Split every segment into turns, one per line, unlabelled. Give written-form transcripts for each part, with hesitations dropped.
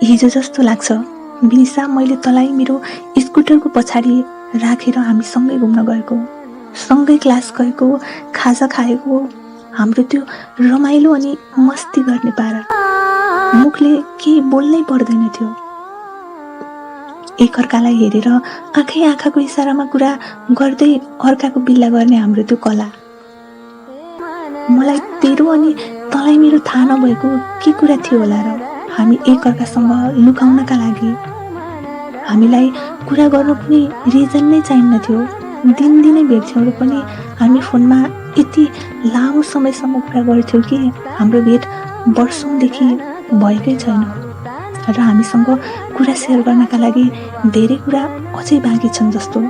हिजो जस्तो लाग्छ विनिसा, मैले तँलाई मेरो स्कुटरको पछाडि राखेर हामी सँगै घुम्न गएको, सँगै क्लास गएको, खाजा खाएको, हाम्रो त्यो रमाइलो अनि मस्ती गर्ने पारा। मुखले केही बोल्नै पर्दैन थियो। एकअर्कालाई हेरेर आँखै आँखाको इसारामा कुरा गर्दै अर्काको बिल्ला गर्ने हाम्रो त्यो कला। मलाई तेरो अनि तँलाई मेरो थाहा नभएको के कुरा थियो होला र हामी एकअर्कासँग लुकाउनका लागि। हामीलाई कुरा गर्नु पनि रिजन नै चाहिन्न थियो। दिनदिनै भेट्थ्यौँ र पनि हामी फोनमा यति लामो समयसम्म कुरा गर्थ्यौँ कि हाम्रो भेट वर्षौँदेखि भएकै छैन र हामीसँग कुरा सेयर गर्नका लागि धेरै कुरा अझै बाँकी छन् जस्तो।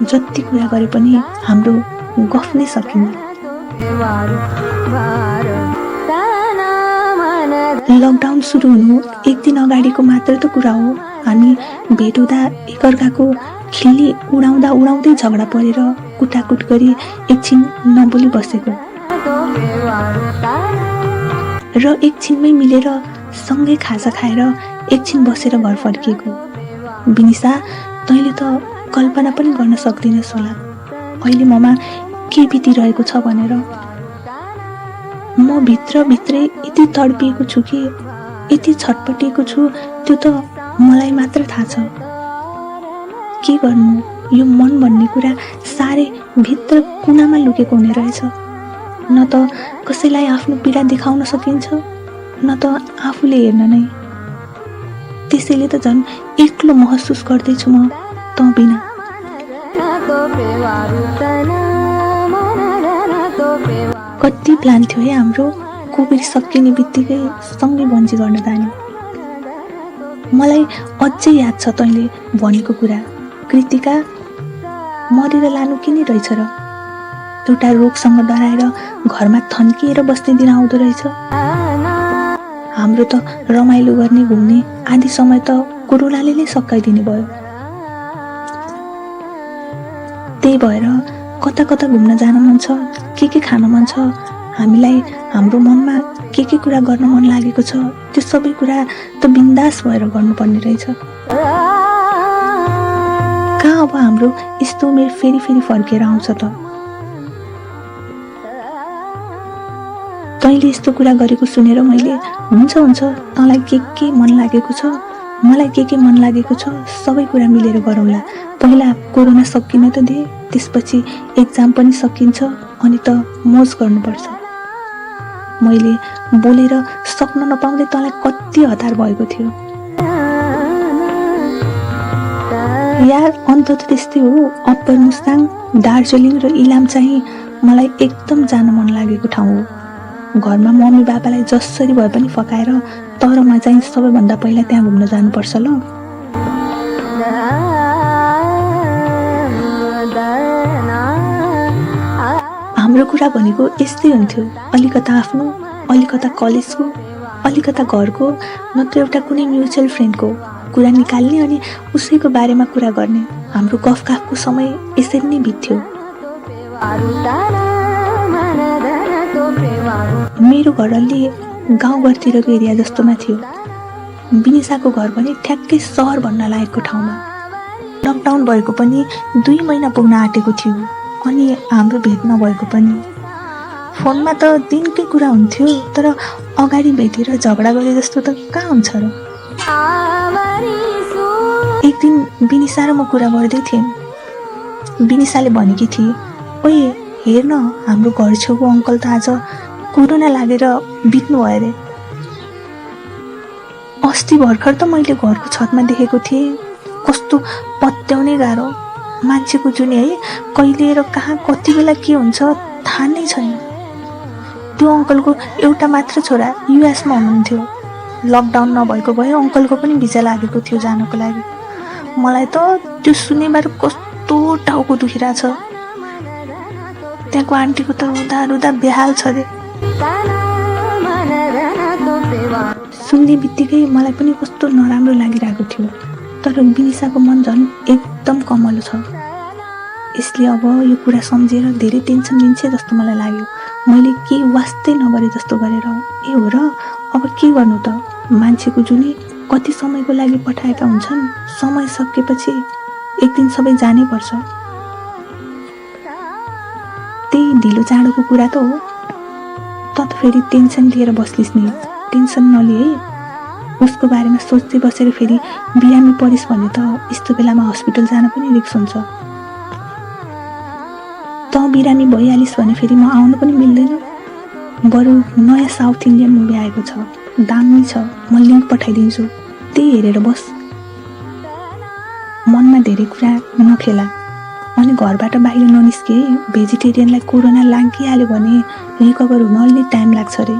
जति कुरा गरे पनि हाम्रो गफ नै सकिन्न। लकडाउन सुरु हुनु एक दिन अगाडिको मात्र त कुरा हो। हामी भेट हुँदा एकअर्काको खिल्ली उडाउँदा उडाउँदै झगडा परेर कुटाकुट गरी एकछिन नबोली बसेको र एकछिनमै मिलेर सँगै खाजा खाएर एकछिन बसेर घर फर्किएको। विनिसा, तैँले त कल्पना पनि गर्न सक्दिनस् होला अहिले ममा के बितिरहेको छ भनेर। म भित्रभित्रै यति तडपिएको छु कि, यति छटपटिएको छु, त्यो त मलाई मात्र थाहा छ। के गर्नु, यो मन भन्ने कुरा साह्रै भित्र कुनामा लुकेको हुने रहेछ। न त कसैलाई आफ्नो पीडा देखाउन सकिन्छ, न त आफूले हेर्न नै। त्यसैले त झन् एक्लो महसुस गर्दैछु म तँ बिना। कति प्लान थियो है हाम्रो, कोभिड सकिने बित्तिकै सँगै बन्जी गर्न जाने। मलाई अझै याद छ तैँले भनेको कुरा, कृतिका मरेर लानु किन रहेछ र, एउटा रोगसँग डराएर घरमा थन्किएर बस्ने दिन आउँदो रहेछ। हाम्रो त रमाइलो गर्ने घुम्ने आधी समय त कोरोनाले नै सकाइदिने भयो। त्यही भएर कता कता घुम्न जान मन छ, के खान मन छ, हामीलाई हाम्रो मनमा के कुरा गर्न मन लागेको छ, त्यो सबै कुरा त बिन्दास भएर गर्नुपर्ने रहेछ। कहाँ अब हाम्रो यस्तो उमेर फेरि फर्केर आउँछ त। तैँले यस्तो कुरा गरेको सुनेर मैले हुन्छ तँलाई के मन लागेको छ, मलाई के मन लागेको छ, सबै कुरा मिलेर गरौँला। पहिला कोरोना सकिन त दे, त्यसपछि एक्जाम पनि सकिन्छ, अनि त मोज गर्नुपर्छ। मैले बोलेर सक्न नपाउँदै तँलाई कति हतार भएको थियो यार। अन्त त त्यस्तै हो। अप्पर मुस्ताङ, दार्जिलिङ र इलाम चाहिँ मलाई एकदम जान मन लागेको ठाउँ हो। घरमा मम्मी बाबालाई जसरी भए पनि फकाएर तर म चाहिँ सबैभन्दा पहिला त्यहाँ घुम्न जानुपर्छ ल। हाम्रो कुरा भनेको यस्तै हुन्थ्यो, अलिकता आफ्नो, अलिकता कलेजको, अलिकता घरको, नत्र एउटा कुनै म्युचुअल फ्रेन्डको कुरा निकाल्ने अनि उसैको बारेमा कुरा गर्ने। हाम्रो गफगाफको समय यसरी नै बित्थ्यो। मेरो घर अलि गाउँघरतिरको एरिया जस्तोमा थियो। विनिसाको घर पनि ठ्याक्कै सहर भन्न लायकको ठाउँमा। लकडाउन भएको पनि 2 महिना पुग्न आँटेको थियो अनि हाम्रो भेट नभएको पनि। फोनमा त दिनकै कुरा हुन्थ्यो, तर अगाडि भेटेर झगडा गरे जस्तो त कहाँ हुन्छ र। एक दिन विनिसा र म कुरा गर्दै थियौँ। विनिसाले भनेकी थिए, ओए हेर न, हाम्रो घर छेउको अङ्कल त आज कोरोना लागेर बित्नु भयो अरे। अस्ति भर्खर त मैले घरको छतमा देखेको थिएँ। कस्तो पत्याउनै गाह्रो, मान्छेको जुनी है, कहिले र कहाँ कति बेला के हुन्छ थाहा नै छैन। त्यो अङ्कलको एउटा मात्र छोरा युएसमा हुनुहुन्थ्यो। लकडाउन नभएको भए अङ्कलको पनि भिजा लागेको थियो जानको लागि। मलाई त त्यो सुनेबाट कस्तो टाउको दुखिरहेछ। त्यहाँको आन्टीको त रुदा बेहाल छ रे। सुन्ने बित्तिकै मलाई पनि कस्तो नराम्रो लागिरहेको थियो। तर विनिसाको मन झन् एकदम कमलो छ। यसले अब यो कुरा सम्झेर धेरै टेन्सन लिन्छ जस्तो मलाई लाग्यो। मैले के वास्तै नगरे जस्तो गरेर, ए हो र, अब के गर्नु त, मान्छेको जुनी कति समयको लागि पठाएका हुन्छन्, समय सकिएपछि एक दिन सबै जानै पर्छ। त्यही ढिलो चाँडोको कुरा त हो। त फेरि टेन्सन लिएर बस्लिस् नि। टेन्सन नलिए है। उसको बारेमा सोच्दै बसेर फेरि बिरामी परिस् भने त यस्तो बेलामा हस्पिटल जान पनि रिस्क हुन्छ। त बिरामी भइहालिस् भने फेरि म आउनु पनि मिल्दैन। बरु नयाँ साउथ इन्डियन मुभी आएको छ, दामी छ, म लिङ्क पठाइदिन्छु, त्यही हेरेर बस। मनमा धेरै कुरा नखेला। अनि घरबाट बाहिर ननिस्के भेजिटेरियनलाई कोरोना लागिहाल्यो भने रिकभर हुन अलि टाइम लाग्छ अरे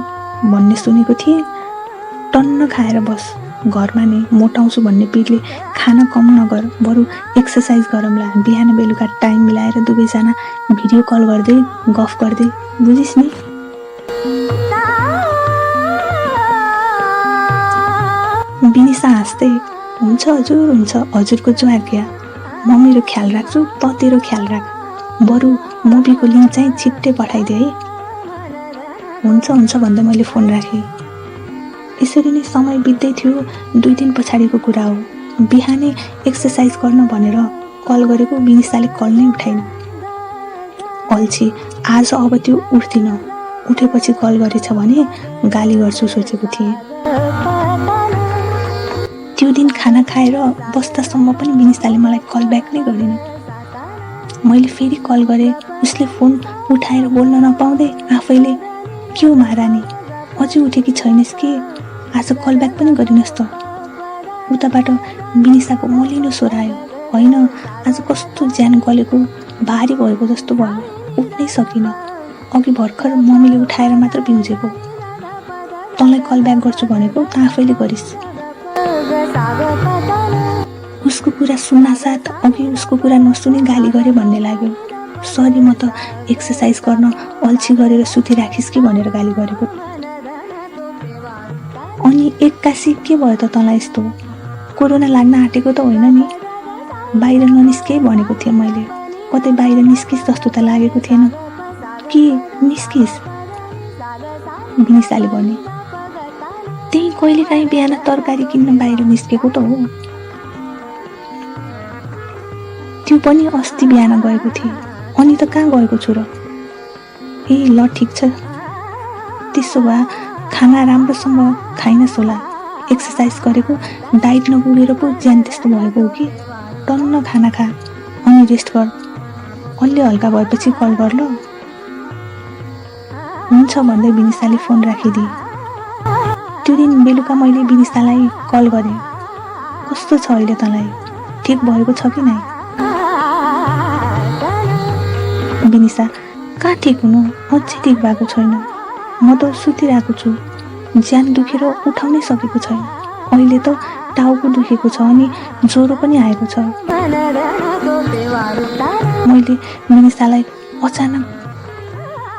भन्ने सुनेको थिएँ। टन्न खाएर बस। घरमा नै मोटाउँछु भन्ने पिरले खाना कम नगर, बरु एक्सर्साइज गरौँला। बिहान बेलुका टाइम मिलाएर दुवैजना भिडियो कल गर्दै गफ गर्दै, बुझिस् नि? बिनिसा हाँस्दै, हुन्छ हजुर, हुन्छ, हजुरको जो आज्ञा। म मेरो ख्याल राख्छु, त तेरो ख्याल राख। बरु मुभीको लिङ्क चाहिँ छिट्टै पठाइदिए है। हुन्छ भन्दै मैले फोन राखेँ। यसरी नै समय बित्दै थियो। 2 दिन पछाडिको कुरा हो। बिहानै एक्सर्साइज गर्न भनेर कल गरेको, बिनिसाले कल नै उठाइन। अल्छी, आज अब त्यो उठ्दिन। उठेपछि कल गरेछ भने गाली गर्छु सोचेको थिएँ। त्यो दिन खाना खाएर बस्दासम्म पनि बिनिसाले मलाई कल ब्याक नै गरेन। मैले फेरि कल गरेँ। उसले फोन उठाएर बोल्न नपाउँदै आफैले, के हो महारानी, अझै उठेकी छैनस् कि? आज कल ब्याक पनि गरिनस् त? उताबाट बिनिसाको मलिनो स्वर आयो। होइन, आज कस्तो ज्यान गलेको, भारी भएको जस्तो भयो, उठ्नै सकिनँ। अघि भर्खर मम्मीले उठाएर मात्र बिउजेको। तँलाई कल ब्याक गर्छु भनेको, त आफैले गरिस्। उसको कुरा सुन्नासाथ अघि उसको कुरा नसुनी गाली गरे भन्ने लाग्यो। सरी, म त एक्सर्साइज गर्न अल्छी गरेर सुतिराखिस् कि भनेर गाली गरेको। अनि एक्कासी के भयो त तँलाई यस्तो? कोरोना लाग्न आँटेको त होइन नि? बाहिर ननिस्के भनेको थिएँ मैले। कतै बाहिर निस्किस् जस्तो त लागेको थिएन कि निस्किस्? बिनिसाले भने। त्यही कहिलेकाहीँ बिहान तरकारी किन्न बाहिर निस्केको त हो। त्यो पनि अस्ति बिहान गएको थिएँ। अनि त कहाँ गएको छु र? ए ल, ठिक छ। त्यसो भए खाना राम्रोसँग खाइनस् होला। एक्सर्साइज गरेको, डाइट नपुगेर पो ज्यान त्यस्तो भएको हो कि? टन्न खाना खा अनि रेस्ट गर। अलि हल्का भएपछि कल गर ल। हुन्छ भन्दै बिनिसाले फोन राखिदिए। त्यो दिन बेलुका मैले बिनिसालाई कल गरेँ। कस्तो छ अहिले तँलाई? ठिक भएको छ कि नै? बिनिसा, कहाँ ठिक हुनु, अझै ठिक भएको छैन। म त सुतिरहेको छु। ज्यान दुखेर उठाउनै सकेको छैन। अहिले त टाउको दुखेको छ अनि ज्वरो पनि आएको छ। मैले बिनिसालाई अचानक,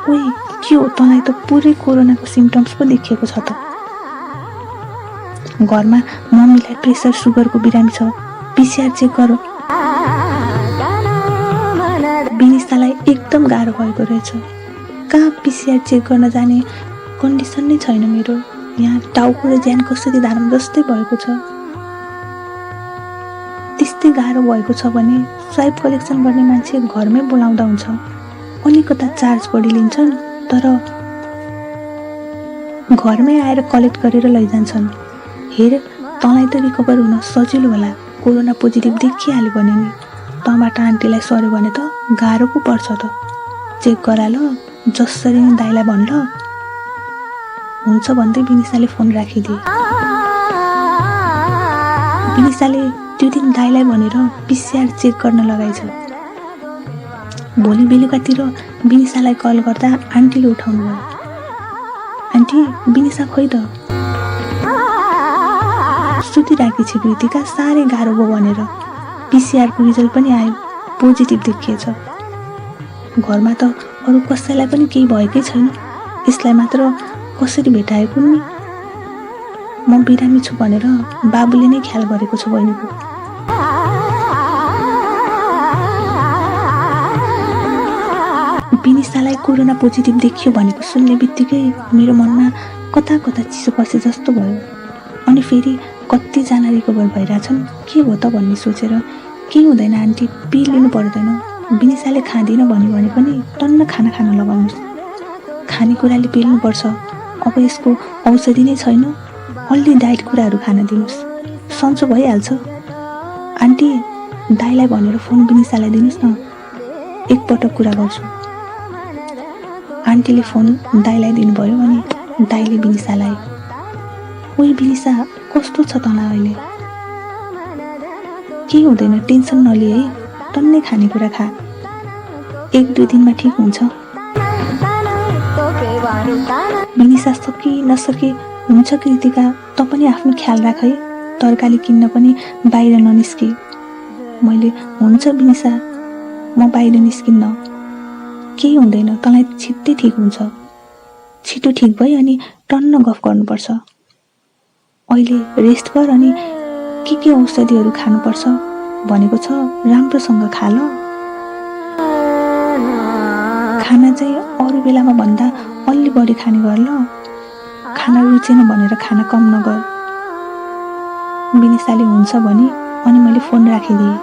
ओइ के हो, तँलाई त पुरै कोरोनाको सिम्टम्स पो देखिएको छ त। घरमा मम्मीलाई प्रेसर सुगरको बिरामी छ, पिसिआर चेक गर। बिनिसालाई एकदम गाह्रो भएको रहेछ। कहाँ पिसिआर चेक गर्न जाने कन्डिसन नै छैन मेरो। यहाँ टाउको र ज्यान कसरी धारम जस्तै भएको छ। त्यस्तै गाह्रो भएको छ भने स्वाइप कलेक्सन गर्ने मान्छे घरमै बोलाउँदा हुन्छ। अलिकता चार्ज बढी लिन्छन्, तर घरमै आएर कलेक्ट गरेर लैजान्छन्। हेर, तँलाई त रिकभर हुन सजिलो होला। कोरोना पोजिटिभ देखिहाल्यो भने नि तँबाट आन्टीलाई सर्यो भने त गाह्रो पो पर्छ त। चेक गरा ल, जसरी नि दाइलाई भन् ल। हुन्छ भन्दै बिनिसाले फोन राखिदिए। बिनिसाले त्यो दिन दाइलाई भनेर पिसिआर चेक गर्न लगाइछ। भोलि बेलुकातिर बिनिसालाई कल गर्दा आन्टीले उठाउनु भयो। आन्टी, बिनिसा खोइ त? सुतिराखी छि कृतिका, साह्रै गाह्रो भयो भनेर। पिसिआरको रिजल्ट पनि आयो, पोजिटिभ देखिएछ। घरमा त अरू कसैलाई पनि केही भएकै छैन। यसलाई मात्र कसरी भेटाएको नि? म बिरामी छु भनेर बाबुले नै ख्याल गरेको छु बहिनीको। बिनिसालाई कोरोना पोजिटिभ देखियो भनेको सुन्ने बित्तिकै मेरो मनमा कता कता चिसो पसे जस्तो भयो। अनि फेरि कतिजना रिकभर भइरहेछन्, के हो त भन्ने सोचेर केही हुँदैन आन्टी, पिलिनु पर्दैन, विनिसाले खाँदिनँ भन्यो भने पनि टन्न खाना खान लगाउनुहोस्, खानेकुराले पिल्नुपर्छ, अब यसको औषधि नै छैन, अलि डाइट कुराहरू खान दिनुहोस्, सन्चो भइहाल्छ। आन्टी, दाइलाई भनेर फोन विनिसालाई दिनुहोस् न, एकपटक कुरा गर्छु। आन्टीले फोन दाइलाई दिनुभयो भने दाइले विनिसालाई, ओइ विनिसा, कस्तो छ तँलाई अहिले? केही हुँदैन, टेन्सन नलिए है, टन्नै खानेकुरा खा, 1-2 दिनमा ठिक हुन्छ। विनिसा सकी नसकी हुन्छ कृतिका, त पनि आफ्नो ख्याल राख है, तरकारी किन्न पनि बाहिर ननिस्की। मैले हुन्छ विनिसा, म बाहिर निस्किन्न, केही हुँदैन, तँलाई छिट्टै ठिक हुन्छ, छिटो ठिक भयो अनि टन्न गफ गर्नुपर्छ। अहिले रेस्ट गर अनि के औषधिहरू खानुपर्छ भनेको छ राम्रोसँग खा ल। खाना चाहिँ अरू बेलामा भन्दा अलि बढी खाने गर ल, खाना रुचेन भनेर खाना कम नगर। विनिसाले हुन्छ भने अनि मैले फोन राखिदिएँ।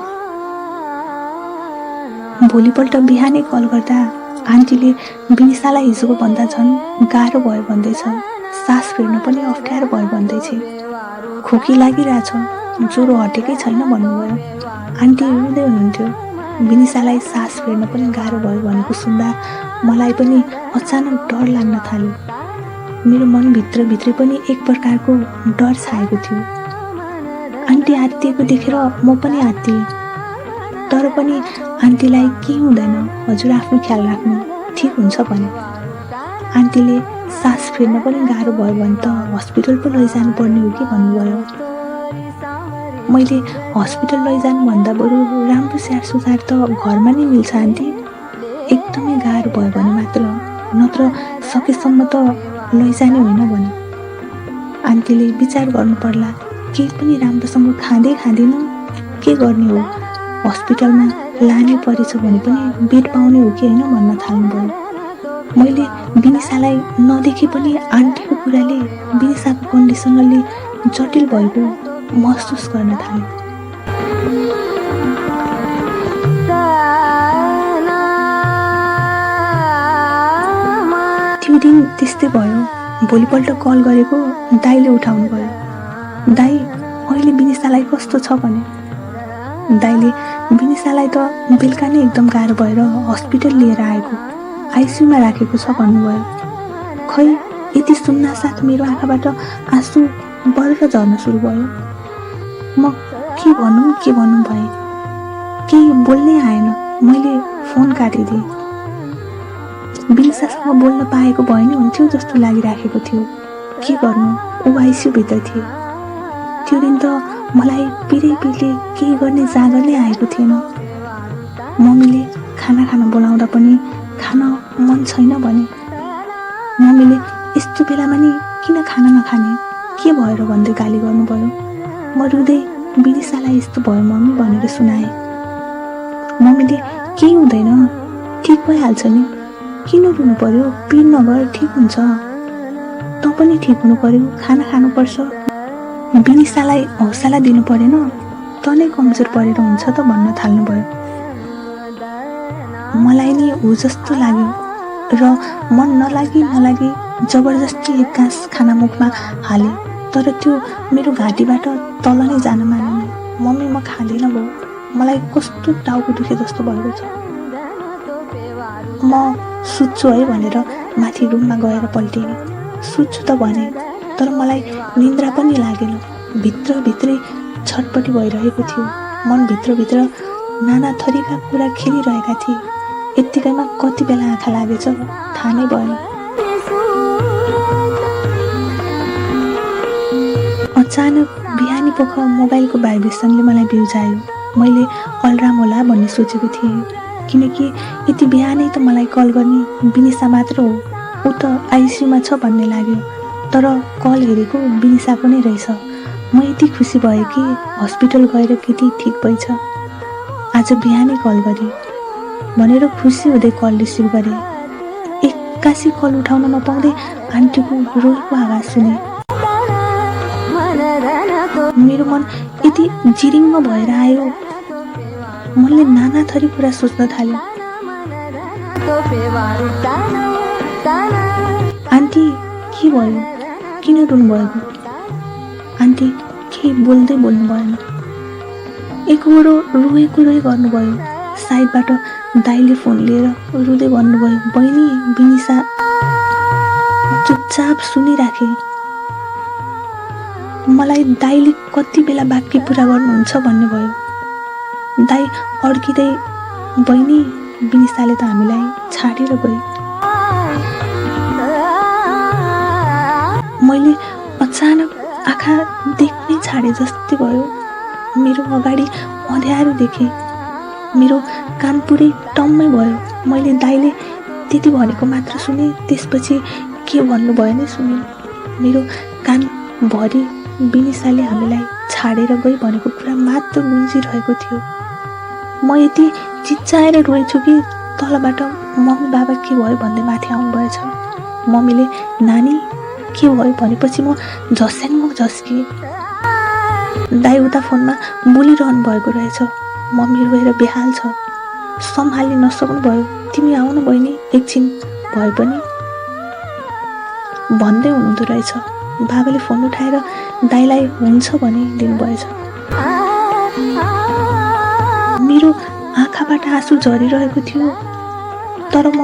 भोलिपल्ट बिहानै कल गर्दा आन्टीले विनिसालाई हिजोको भन्दा झन् गाह्रो भयो भन्दैछ, सास फेर्न पनि अप्ठ्यारो भयो भन्दैछ, खोकी लागिरहेछ, ज्वरो हटेकै छैन भन्नुभयो। आन्टी रुँदै हुनुहुन्थ्यो। विनिसालाई सास फेर्न पनि गाह्रो भयो भनेको सुन्दा मलाई पनि अचानक डर लाग्न थाल्यो। मेरो मनभित्रभित्रै पनि एक प्रकारको डर छाएको थियो। आन्टी आत्तिएको देखेर म पनि आत्तिएँ, तर पनि आन्टीलाई केही हुँदैन, हजुर आफ्नो ख्याल राख्नु, ठिक हुन्छ भने। आन्टीले सास फेर्न पनि गाह्रो भयो भने त हस्पिटल पो लैजानु पर्ने हो कि भन्नुभयो। मैले हस्पिटल लैजानु भन्दा बरु राम्रो स्याहार सुसार त घरमा नै मिल्छ आन्टी, एकदमै गाह्रो भयो भने मात्र, नत्र सकेसम्म त लैजाने होइन भने। आन्टीले विचार गर्नु पर्ला, केही पनि राम्रोसँग खाँदैन, के गर्ने हो, हस्पिटलमा लानै परेछ भने पनि बेड पाउने हो कि होइन भन्न थाल्नुभयो। मैले विनिसालाई नदेखे पनि आन्टीको कुराले विनिसाको कन्डिसन अलि जटिल भएको महसुस गर्न थालेँ। त्यो दिन त्यस्तै भयो। भोलिपल्ट कल गरेको दाइले उठाउनु भयो। दाइ, अहिले विनिसालाई कस्तो छ भने। दाइले विनिसालाई त बेलुका नै एकदम गाह्रो भएर हस्पिटल लिएर आएको, आइसियुमा राखेको छ भन्नुभयो। खै यति सुन्नासाथ मेरो आँखाबाट आँसु बढेर झर्न सुरु भयो। म के भनौँ भएँ, केही बोल्नै आएन। मैले फोन काटिदिएँ। विनिसासँग बोल्न पाएको भए नि हुन्थ्यो जस्तो लागिराखेको थियो। के गर्नु, ऊ आइसियुभित्र थिए। त्यो दिन त मलाई पिरै केही गर्ने जाँगर नै आएको थिएन। मम्मीले खाना खान बोलाउँदा पनि खान मन छैन भने। मम्मीले यस्तो बेलामा नि किन खाना नखाने, के भएर भन्दै गाली गर्नुभयो। म रुँदै विनिसालाई यस्तो भयो मम्मी भनेर सुनाएँ। मम्मीले केही हुँदैन, ठिक भइहाल्छ नि, किन रुनु पर्यो, पिर नगर, ठिक हुन्छ, तँ पनि ठिक हुनु पर्यो, खाना खानुपर्छ, विनिसालाई हौसला दिनु परेन, त नै कमजोर परेर हुन्छ त भन्न थाल्नुभयो। मलाई नि हो जस्तो लाग्यो र मन नलागी जबरजस्ती एक गाँस खाना मुखमा हालेँ, तर त्यो मेरो घाँटीबाट तल नै जान मानेन। मम्मी, म खाँदिनँ भयो, मलाई कस्तो टाउको दुखे जस्तो भएको छ, म सुत्छु है भनेर माथि रुममा गएर पल्टिएँ। सुत्छु त भने, तर मलाई निन्द्रा पनि लागेन। भित्रभित्रै छटपटी भइरहेको थियो। मनभित्रभित्र नाना थरीका कुरा खेलिरहेका थिए। यत्तिकैमा कति बेला आँखा लागेछ थाहा नै भएन। अचानक बिहानी पख मोबाइलको भाइब्रेसनले मलाई बिउजायो। मैले अलार्म होला भन्ने सोचेको थिएँ, किनकि यति बिहानै त मलाई कल गर्ने विनिसा मात्र हो, ऊ त आइसियुमा छ भन्ने लाग्यो। तर कल हेरेको विनिसाको नै रहेछ। म यति खुसी भएँ कि हस्पिटल गएर केटी ठिक भएछ। आज बिहानै कल गरेँ भनेर खुसी हुँदै कल रिसिभ गरेँ। एक्कासी कल उठाउन नपाउँदै आन्टीको रोलको आवाज सुने। मेरो मन यति जिरिङ्ग भएर आयो, मनले नाना थरी कुरा सोच्न थाल्यो। आन्टी के भयो, किन रुनु भएको? आन्टी केही बोल्दै बोल्नु भएन, एकहोरो रोएको गर्नुभयो। साइडबाट दाइले फोन लिएर रुँदै भन्नुभयो, बहिनी बिनिसा। चुपचाप सुनिराखे। मलाई दाइले कति बेला बाँकी पुरा गर्नुहुन्छ भन्ने भयो। दाइ अड्किँदै, बहिनी बिनिसाले त हामीलाई छाडेर गए। मैले अचानक आँखा देख्नै छाडे जस्तै भयो। मेरो अगाडि अँध्यारो देखेँ, मेरो कान पुरै टम्मै भयो। मैले दाइले त्यति भनेको मात्र सुने, त्यसपछि के भन्नुभयो नै सुने। मेरो कान भरि बिनिसाले हामीलाई छाडेर गई भनेको कुरा मात्र गुन्जिरहेको थियो। म यति चिच्चाएर रोएछु कि तलबाट मम्मी बाबा के भयो भन्दै माथि आउनुभएछ। मम्मीले नानी के भयो भनेपछि म झस्याङ्ग झस्किएँ। दाइ उता फोनमा बोलिरहनु भएको रहेछ। मम्मी रोएर बेहाल छ, सम्हाल्न नसक्नु भयो। तिमी आउनु बहिनी, एकछिन भए पनि भन्दै हुनुहुँदो रहेछ। बाबाले फोन उठाएर दाइलाई हुन्छ भने दिनुभएछ। मेरो आँखाबाट आँसु झरिरहेको थियो, तर म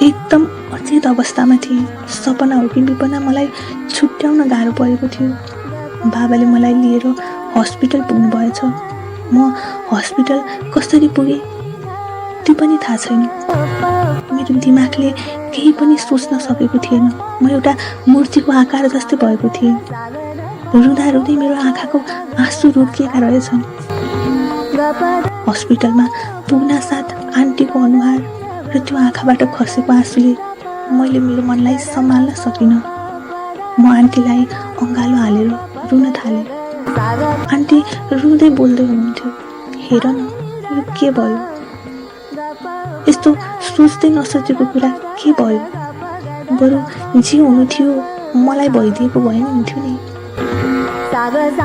एकदम अचेत अवस्थामा थिएँ। सपना हो कि विपना मलाई छुट्याउन गाह्रो परेको थियो। बाबाले मलाई लिएर हस्पिटल पुग्नु भएछ। म हस्पिटल कसरी पुगेँ त्यो पनि थाहा छैन। मेरो दिमागले केही पनि सोच्न सकेको थिएन। म एउटा मूर्तिको आकार जस्तै भएको थिएँ। रुँदा रुँदै मेरो आँखाको आँसु रोकिएका रहेछन्। हस्पिटलमा पुग्न साथ आन्टीको अनुहार र त्यो आँखाबाट खसेको आँसुले मैले मेरो मनलाई सम्हाल्न सकिनँ। म आन्टीलाई अँगालो हालेर रुन थालेँ। आन्टी रुँदै बोल्दै हुनुहुन्थ्यो, हेर न यो के भयो, यस्तो सोच्दै नसोचेको कुरा के भयो, बरु जे हुनु थियो मलाई भइदिएको भए नि हुन्थ्यो नि।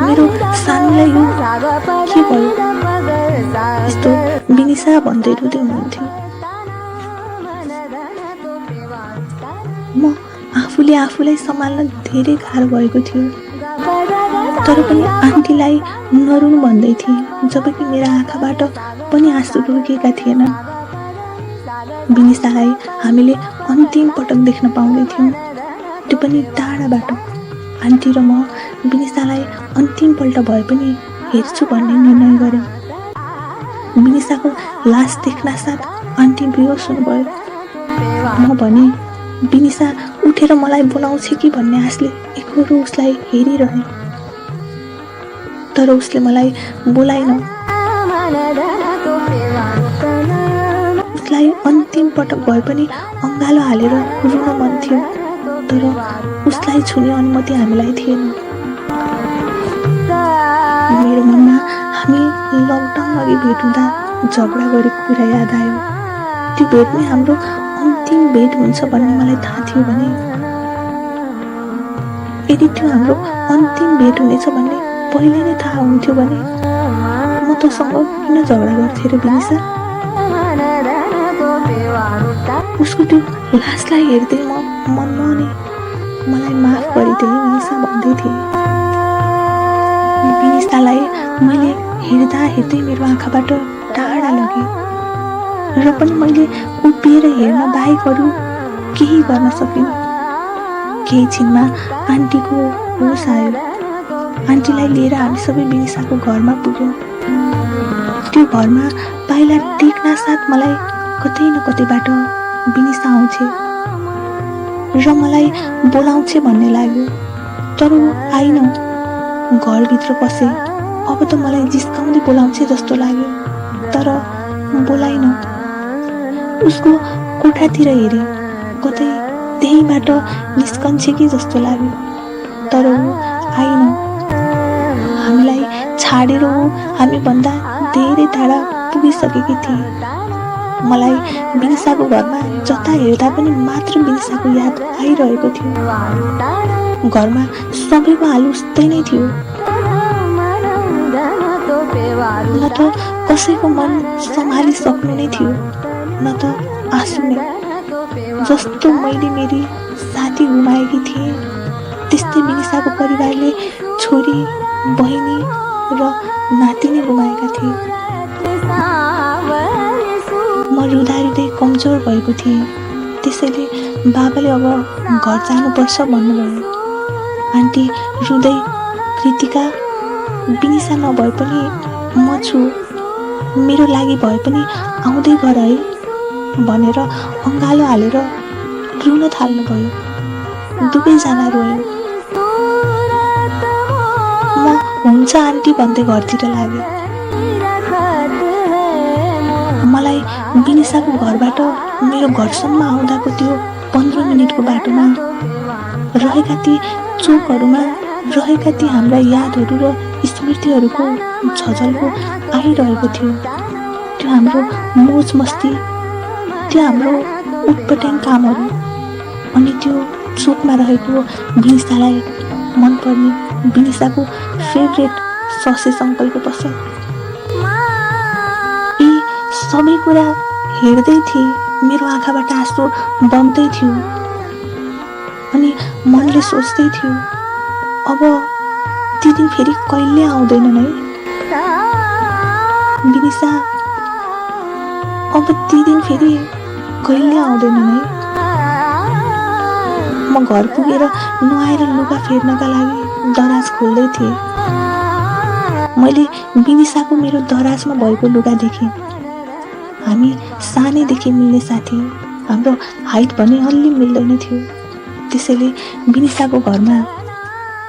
मेरो सानोलाई यो के भयो, यस्तो बिनिसा भन्दै रुँदै हुनुहुन्थ्यो। म आफूले आफूलाई सम्हाल्न धेरै गाह्रो भएको थियो, तर पनि आन्टीलाई नरुनु भन्दै थिएँ, जबकि मेरा आँखाबाट पनि आँसु रोकिएका थिएनन्। बिनिसालाई हामीले अन्तिम पटक देख्न पाउँदै थियौँ, त्यो पनि टाढाबाट। आन्टी र म बिनिसालाई अन्तिमपल्ट भए पनि हेर्छु भन्ने निर्णय गऱ्यौँ। बिनिसाको लास देख्न साथ आन्टी बेहोस हुनुभयो। म भने बिनिसा उठेर मलाई बोलाउँछ कि भन्ने आशले एकहोरो उसलाई हेरिरहेँ, तर उसले मलाई बोलाइन। उसलाई अन्तिम पटक भए पनि अँगालो हालेर रुन मन थियो, तर उसलाई छुने अनुमति हामीलाई थिएन। मेरो मनमा हामी लकडाउन अघि भेट हुँदा झगडा गरेको कुरा याद आयो। त्यो भेट नै हाम्रो अन्तिम भेट हुन्छ भन्ने मलाई थाहा थियो भने, यदि त्यो हाम्रो अन्तिम भेट हुनेछ भन्ने पहिले नै थाहा हुन्थ्यो भने म तसँग किन झगडा गर्थेँ र बिनिसा? उसको त्यो लासलाई हेर्दै म मनमा नै मलाई माफ गरिदे बिनिसा भन्दै थिएँ। बिनिसालाई मैले हेर्दा हेर्दै मेरो आँखाबाट टाढा लगेँ, र पनि मैले उभिएर हेर्न बाहेक अरू केही गर्न सकिनँ। केही छिनमा आन्टीको होस आयो। आन्टीलाई लिएर हामी सबै बिनिसाको घरमा पुग्यौँ। त्यो घरमा पाइला टेक्न साथ मलाई कतै न कतैबाट बिनिसा आउँछे र मलाई बोलाउँछे भन्ने लाग्यो, तर ऊ आइन। घरभित्र पसे। अब त मलाई जिस्काउँदै बोलाउँछे जस्तो लाग्यो, तर बोलाइन। उसको कोठातिर हेरेँ, कतै त्यहीबाट निस्कन्छे कि जस्तो लाग्यो, तर ऊ आइन। हामीलाई छाडेर ऊ हामीभन्दा धेरै टाढा पुगिसकेकी थिए। मलाई बिनिसाको घरमा जता हेर्दा पनि मात्र बिनिसाको याद आइरहेको थियो। घरमा सबैको हाल उस्तै नै थियो। न त कसैको मन सम्हालिसक्नु नै थियो, न त आँसु नै। जस्तो मैले मेरी साथी गुमाएकी थिएँ, त्यस्तै बिनिसाको परिवारले छोरी, बहिनी र नातिनी गुमाएका थिए। म रुँदा रुँदै कमजोर भएको थिएँ, त्यसैले बाबाले अब घर जानुपर्छ भन्नुभयो। आन्टी रुँदै, कृतिका, बिनिसा नभए पनि म छु, मेरो लागि भए पनि आउँदै गर है भनेर अँगालो हालेर रुन थाल्नुभयो। दुवैजना रोयौँ। म हुन्छ आन्टी भन्दै घरतिर लागेँ। मलाई बिनिसाको घरबाट मेरो घरसम्म आउँदाको त्यो 15 मिनटको बाटोमा रहेका ती चोकहरूमा रहेका ती हाम्रा यादहरू र स्मृतिहरूको झझल्को आइरहेको थियो। त्यो हाम्रो मोज मस्ती, त्यो हाम्रो उटपटाङ कामहरू, अनि त्यो चोकमा रहेको बिनिसालाई मनपर्ने बिनिसाको फेभरेट ससेज अङ्कलको पसल। यी सबै कुरा हेर्दै थिएँ, मेरो आँखाबाट आँसु बग्दै थियो अनि मनले सोच्दै थियो, अब ती दिन फेरि कहिले आउँदैनन् है बिनिसा, अब ती दिन फेरि कहिले आउँदैनन् है। म घर पुगेर नुहाएर लुगा फेर्नका लागि दराज खोल्दै थिएँ। मैले बिनिसाको मेरो दराजमा भएको लुगा देखेँ। हामी सानैदेखि मिल्ने साथी, हाम्रो हाइट पनि अलि मिल्दैन थियो। त्यसैले बिनिसाको घरमा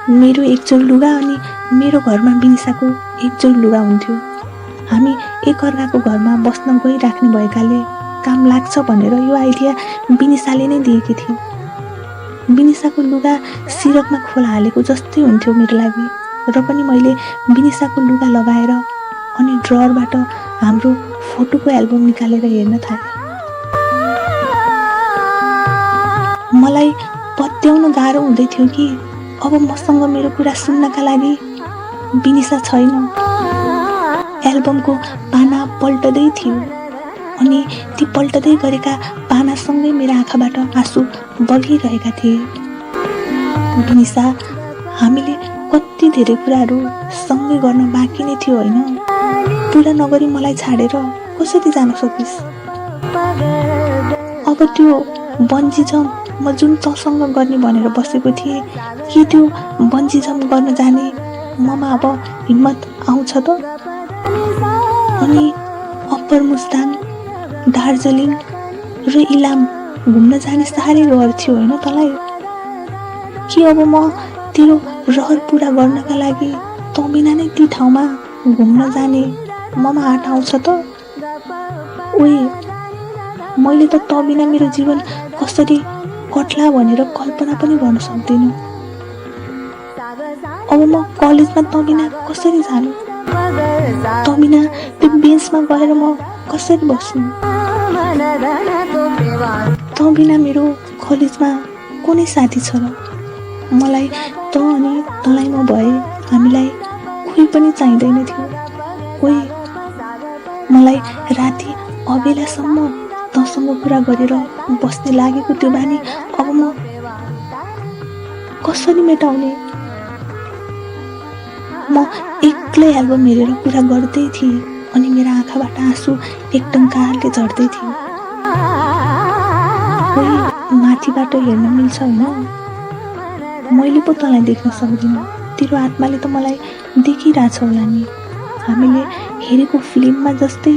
मेरो एकजोड लुगा अनि मेरो घरमा बिनिसाको एकजोड लुगा हुन्थ्यो। हामी एकअर्काको घरमा बस्न गइराख्ने भएकाले काम लाग्छ भनेर यो आइडिया बिनिसाले नै दिएकी थिए। बिनिसाको लुगा सिरकमा खोला हालेको जस्तै हुन्थ्यो मेरो लागि, र पनि मैले बिनिसाको लुगा लगाएर अनि ड्रअरबाट हाम्रो फोटोको एल्बम निकालेर हेर्न थालेँ। मलाई पत्याउन गाह्रो हुँदै थियो कि अब मसँग मेरो कुरा सुन्नका लागि बिनिसा छैन। एल्बमको पाना पल्टदै थियो अनि ती पल्टदै गरेका पानासँगै मेरो आँखाबाट आँसु बगिरहेका थिए। बिनिसा, हामीले कति धेरै कुराहरू सँगै गर्न बाँकी नै थियो होइन? पुरा नगरी मलाई छाडेर कसरी जान सकिस्? अब त्यो बन्जी जम्प म जुन तसँग गर्ने भनेर बसेको थिएँ, के त्यो बन्जी जम्प गर्न जाने ममा अब हिम्मत आउँछ त? अनि अप्पर मुस्ताङ, दार्जिलिङ र इलाम घुम्न जाने साह्रै रहर थियो होइन तँलाई? कि अब म तेरो रहर पुरा गर्नका लागि तँ बिना नै ती ठाउँमा घुम्न जाने ममा आँट आउँछ त? ओए, मैले त तँ बिना मेरो जीवन कसरी कट्ला भनेर कल्पना पनि गर्न सक्दिनँ। अब म कलेजमा तँ बिना कसरी जानु? तँ बिना त्यो बेन्चमा गएर म कसरी बस्नु? तँ बिना मेरो कलेजमा कुनै साथी छ र? मलाई तँ अनि तँलाई म भए हामीलाई कोही पनि चाहिँदैन थियो। ओए, मलाई राति अबेलासम्म तँसँग कुरा गरेर बस्ने लागेको त्यो बानी अब म कसरी मेटाउने? म एक्लै एल्बम हेरेर कुरा गर्दै थिएँ अनि मेरा आँखाबाट आँसु एकदमकारले झर्दै थियो। कोही माथिबाट हेर्न मिल्छ होइन? मैले पो तँलाई देख्न सक्दिनँ, तेरो आत्माले त मलाई देखिरहेछ होला नि। हामीले हेरेको फिल्ममा जस्तै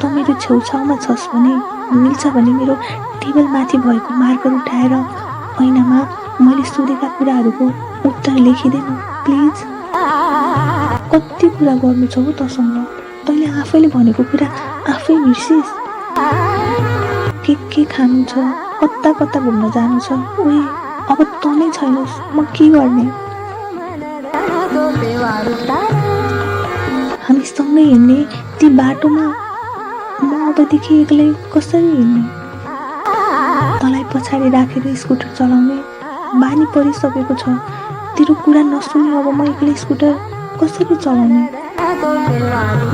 तँ मेरो छेउछाउमा छस् भने मिल्छ भने मेरो टेबल माथि भएको मार्कर उठाएर ऐनामा मैले सोधेका कुराहरूको उत्तर लेखिदेन प्लिज। कति कुरा गर्नु छ हो तँसँग? तैँले आफैले भनेको कुरा आफै बिर्सिस्। के खानु छ, कता कता घुम्न जानु छ? ओए, अब तँ नै छैनस्, म के गर्ने? हामी सँगै हिँड्ने ती बाटोमा म अबदेखि एक्लै कसरी हिँड्ने? तँलाई पछाडि राखेर स्कुटर चलाउने बानी परिसकेको छ। तेरो कुरा नसुनी अब म एक्लै स्कुटर कसरी चलाउने?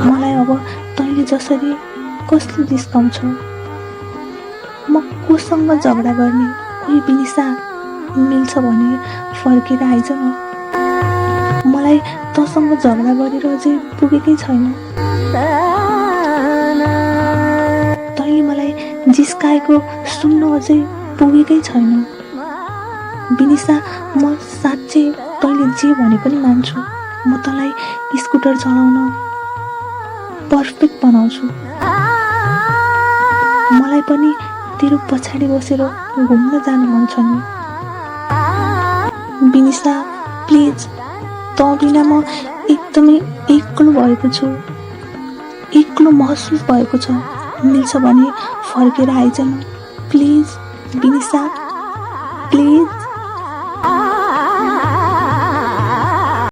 मलाई अब तैँले जसरी कसले जिस्काउँछ? म कोसँग झगडा गर्ने? कोही विनिसा मिल्छ भने फर्केर आइज न। मलाई तँसँग झगडा गरेर अझै पुगेकै छैन। तैँले मलाई जिस्काएको सुन्न अझै पुगेकै छैन। विनिसा, म साँच्चै तैँले जे भने पनि मान्छु। म तँलाई स्कुटर चलाउन पर्फेक्ट बनाउँछु। मलाई पनि तेरो पछाडि बसेर घुम्न जानु मन छ नि। विनिसा, प्लिज, तँ बिना म एकदमै एक्लो भएको छु। एक्लो महसुस भएको छ। मिल्छ भने फर्केर आइज न प्लिज विनिसा।